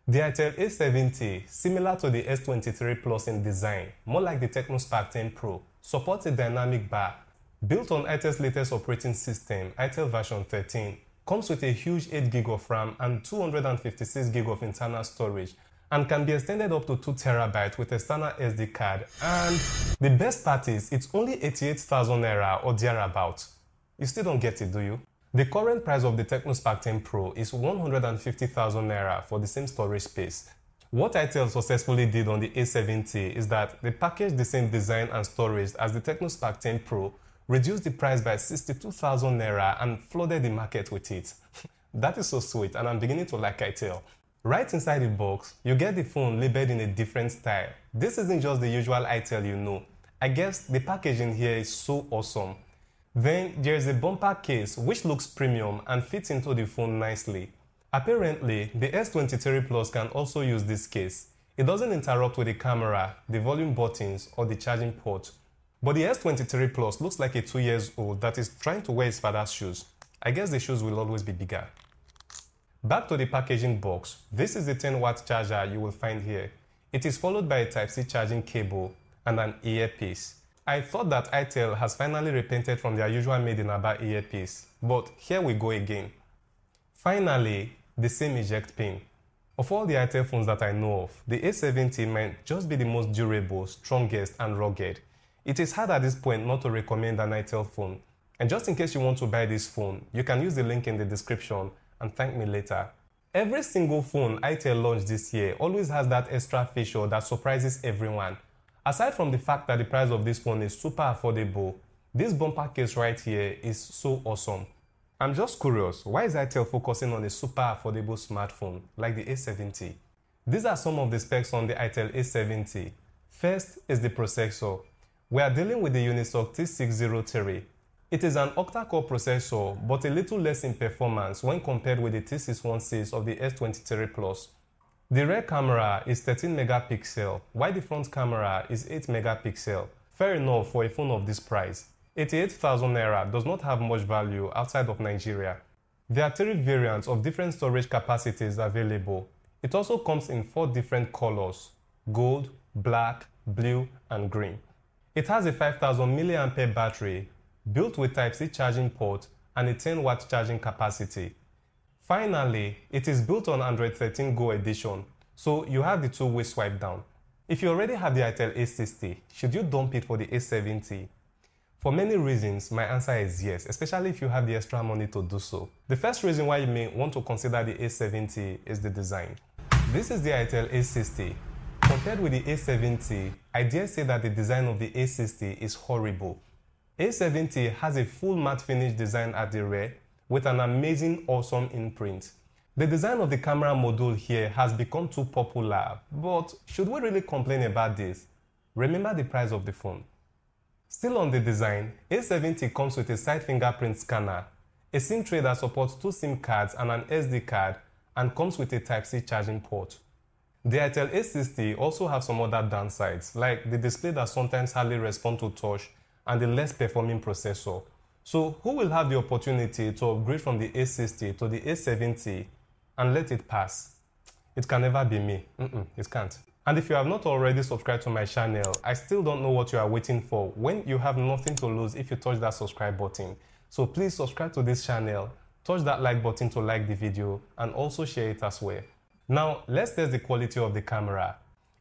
The Itel A70, similar to the S23 Plus in design, more like the Spark 10 Pro, supports a dynamic bar. Built on Itel's latest operating system, Itel version 13, comes with a huge 8GB of RAM and 256GB of internal storage, and can be extended up to 2TB with a standard SD card. And the best part is, it's only 88,000 naira or thereabout. You still don't get it, do you? The current price of the Spark 10 Pro is 150,000 naira for the same storage space. What Itel successfully did on the A70 is that they packaged the same design and storage as the Spark 10 Pro, reduced the price by 62,000 naira and flooded the market with it. That is so sweet, and I'm beginning to like Itel. Right inside the box, you get the phone labeled in a different style. This isn't just the usual Itel you know. I guess the packaging here is so awesome. Then there's a bumper case which looks premium and fits into the phone nicely. Apparently, the S23 Plus can also use this case. It doesn't interrupt with the camera, the volume buttons, or the charging port. But the S23 Plus looks like a 2 years old that is trying to wear his father's shoes. I guess the shoes will always be bigger. Back to the packaging box. This is the 10-watt charger you will find here. It is followed by a Type-C charging cable and an earpiece. I thought that Itel has finally repented from their usual made-in-Aba earpiece, but here we go again. Finally, the same eject pin. Of all the Itel phones that I know of, the A70 might just be the most durable, strongest, and rugged. It is hard at this point not to recommend an Itel phone. And just in case you want to buy this phone, you can use the link in the description and thank me later. Every single phone Itel launched this year always has that extra feature that surprises everyone. Aside from the fact that the price of this phone is super affordable, this bumper case right here is so awesome. I'm just curious, why is Itel focusing on a super affordable smartphone like the A70? These are some of the specs on the Itel A70. First is the processor. We are dealing with the Unisoc T603. It is an octa-core processor, but a little less in performance when compared with the T616 of the S23 Plus. The rear camera is 13 megapixel, while the front camera is 8 megapixel. Fair enough for a phone of this price. 88,000 naira does not have much value outside of Nigeria. There are 3 variants of different storage capacities available. It also comes in 4 different colors: gold, black, blue, and green. It has a 5000 mAh battery, built with Type-C charging port and a 10-watt charging capacity. Finally, it is built on Android 13 Go edition, so you have the two-way swipe down. If you already have the Itel A60, should you dump it for the A70? For many reasons, my answer is yes, especially if you have the extra money to do so. The first reason why you may want to consider the A70 is the design. This is the Itel A60. Compared with the A70, I dare say that the design of the A60 is horrible. A70 has a full matte finish design at the rear with an amazing, awesome imprint. The design of the camera module here has become too popular, but should we really complain about this? Remember the price of the phone. Still on the design, A70 comes with a side fingerprint scanner, a SIM tray that supports 2 SIM cards and an SD card, and comes with a Type-C charging port. The Itel A60 also have some other downsides, like the display that sometimes hardly responds to touch and the less performing processor. So who will have the opportunity to upgrade from the A60 to the A70 and let it pass? It can never be me. It can't. And if you have not already subscribed to my channel, I still don't know what you are waiting for when you have nothing to lose if you touch that subscribe button. So please subscribe to this channel, touch that like button to like the video, and also share it as well. Now, let's test the quality of the camera.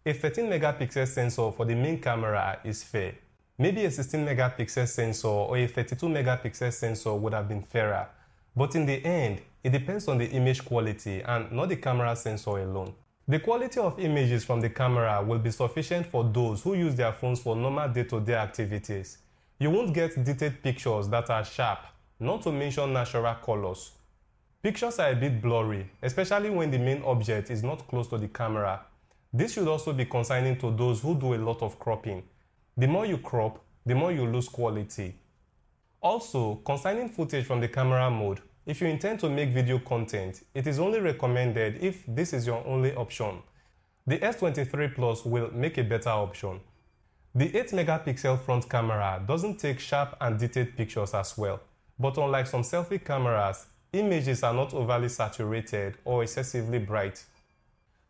A 13 megapixel sensor for the main camera is fair. Maybe a 16 megapixel sensor or a 32 megapixel sensor would have been fairer. But in the end, it depends on the image quality and not the camera sensor alone. The quality of images from the camera will be sufficient for those who use their phones for normal day-to-day activities. You won't get detailed pictures that are sharp, not to mention natural colors. Pictures are a bit blurry, especially when the main object is not close to the camera. This should also be concerning to those who do a lot of cropping. The more you crop, the more you lose quality. Also, concerning footage from the camera mode, if you intend to make video content, it is only recommended if this is your only option. The S23 Plus will make a better option. The 8 megapixel front camera doesn't take sharp and detailed pictures as well, but unlike some selfie cameras, images are not overly saturated or excessively bright.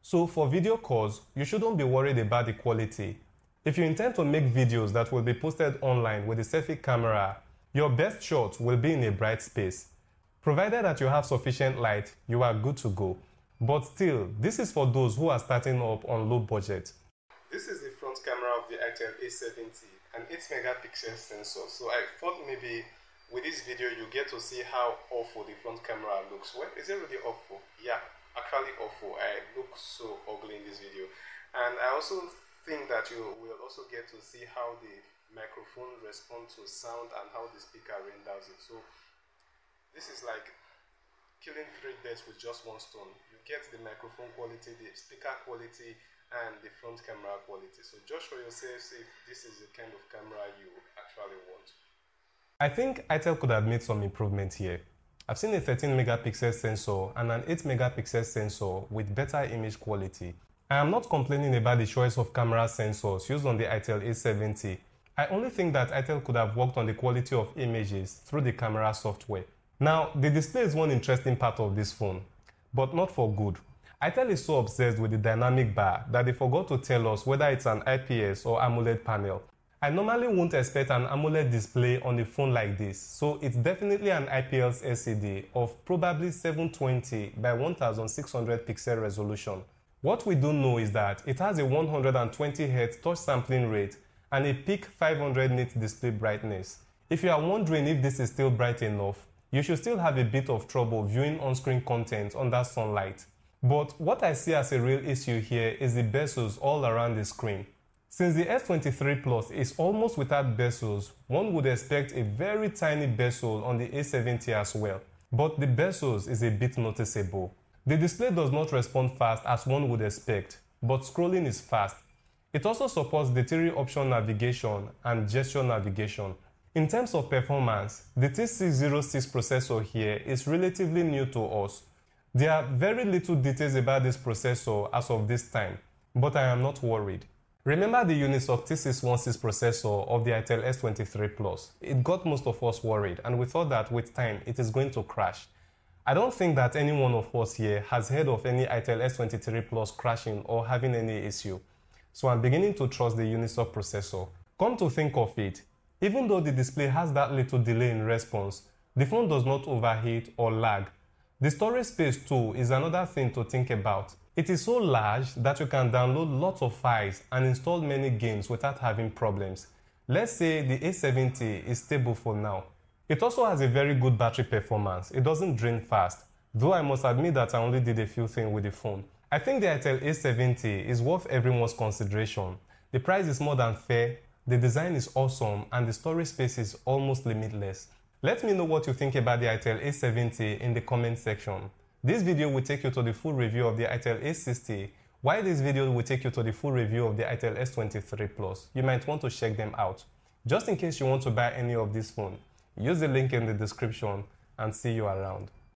So for video calls, you shouldn't be worried about the quality. If you intend to make videos that will be posted online with a selfie camera, your best shot will be in a bright space. Provided that you have sufficient light, you are good to go. But still, this is for those who are starting up on low budget. This is the front camera of the Itel A70, an 8 megapixel sensor. So I thought maybe with this video you get to see how awful the front camera looks. Well, is it really awful? Yeah, actually awful. I look so ugly in this video. And I also think that you will also get to see how the microphone responds to sound and how the speaker renders it. So this is like killing 3 birds with just one stone. You get the microphone quality, the speaker quality, and the front camera quality. So just show yourself if this is the kind of camera you actually want. I think Itel could have made some improvement here. I've seen a 13 megapixel sensor and an 8 megapixel sensor with better image quality. I am not complaining about the choice of camera sensors used on the Itel A70. I only think that Itel could have worked on the quality of images through the camera software. Now, the display is one interesting part of this phone, but not for good. Itel is so obsessed with the dynamic bar that they forgot to tell us whether it's an IPS or AMOLED panel. I normally won't expect an AMOLED display on a phone like this, so it's definitely an IPS LCD of probably 720 by 1600 pixel resolution. What we do know is that it has a 120 Hz touch sampling rate and a peak 500 nit display brightness. If you are wondering if this is still bright enough, you should still have a bit of trouble viewing on-screen content under sunlight. But what I see as a real issue here is the bezels all around the screen. Since the S23 Plus is almost without bezels, one would expect a very tiny bezel on the A70 as well. But the bezels is a bit noticeable. The display does not respond fast as one would expect, but scrolling is fast. It also supports the 3 option navigation and gesture navigation. In terms of performance, the T606 processor here is relatively new to us. There are very little details about this processor as of this time, but I am not worried. Remember the Unisoc T616 processor of the Itel S23 Plus? It got most of us worried, and we thought that with time it is going to crash. I don't think that any one of us here has heard of any Itel S23 Plus crashing or having any issue, so I'm beginning to trust the Unisoc processor. Come to think of it, even though the display has that little delay in response, the phone does not overheat or lag. The storage space too is another thing to think about. It is so large that you can download lots of files and install many games without having problems. Let's say the A70 is stable for now. It also has a very good battery performance. It doesn't drain fast, though I must admit that I only did a few things with the phone. I think the Itel A70 is worth everyone's consideration. The price is more than fair, the design is awesome, and the storage space is almost limitless. Let me know what you think about the Itel A70 in the comment section. This video will take you to the full review of the Itel A60, while this video will take you to the full review of the Itel S23 Plus. You might want to check them out. Just in case you want to buy any of this phone, use the link in the description and see you around.